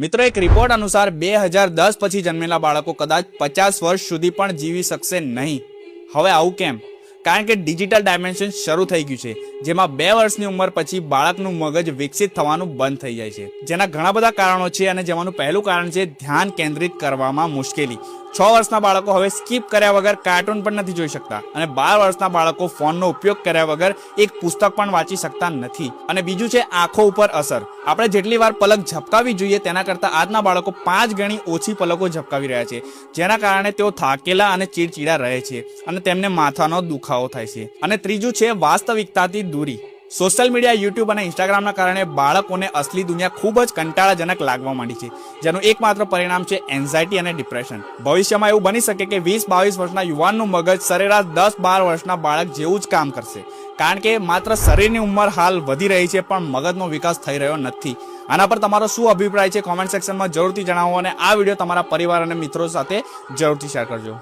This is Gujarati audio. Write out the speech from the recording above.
મિત્રો, એક રિપોર્ટ અનુસાર 2010 પછી જન્મેલા બાળકો કદાચ 50 વર્ષ સુધી પણ જીવી શકશે નહીં. હવે આવું કેમ? કારણ કે ડિજિટલ ડાયમેન્શન શરૂ થઈ ગયું છે, જેમાં 2 વર્ષની ઉંમર પછી બાળકનું મગજ વિકસિત થવાનું બંધ થઈ જાય છે. જેના ઘણા બધા કારણો છે અને જેમાંનું પહેલું કારણ છે ધ્યાન કેન્દ્રિત કરવામાં મુશ્કેલી. 6 વર્ષના બાળકો હવે સ્કીપ કર્યા વગર કાર્ટૂન પણ નથી જોઈ શકતા અને 12 વર્ષના બાળકો ફોનનો ઉપયોગ કર્યા વગર એક પુસ્તક પણ વાંચી શકતા નથી. અને બીજું છે આંખો ઉપર અસર. આપણે જેટલી વાર પલક ઝપકાવી જોઈએ તેના કરતાં આજના બાળકો 5 ગણી ઓછી પલકો ઝપકાવી રહ્યા છે, જેના કારણે તેઓ થાકેલા અને ચીડચીડા રહે છે અને તેમને માથાનો દુખાવો થાય છે. અને ત્રીજું છે વાસ્તવિકતાથી દૂરી. સોશિયલ મીડિયા, યુટ્યુબ અને ઇન્સ્ટાગ્રામના કારણે બાળકોને અસલી દુનિયા ખૂબ જ કંટાળાજનક લાગવા માંડી છે, જેનું એકમાત્ર પરિણામ છે એન્ઝાયટી અને ડિપ્રેશન. ભવિષ્યમાં એવું બની શકે કે 20-22 વર્ષના યુવાનનું મગજ સરેરાશ 10-12 વર્ષના બાળક જેવું જ કામ કરશે, કારણ કે માત્ર શરીરની ઉંમર હાલ વધી રહી છે પણ મગજનો વિકાસ થઈ રહ્યો નથી. આના પર તમારો શું અભિપ્રાય છે કોમેન્ટ સેક્શનમાં જરૂરથી જણાવો અને આ વિડીયો તમારા પરિવાર અને મિત્રો સાથે જરૂરથી શેર કરજો.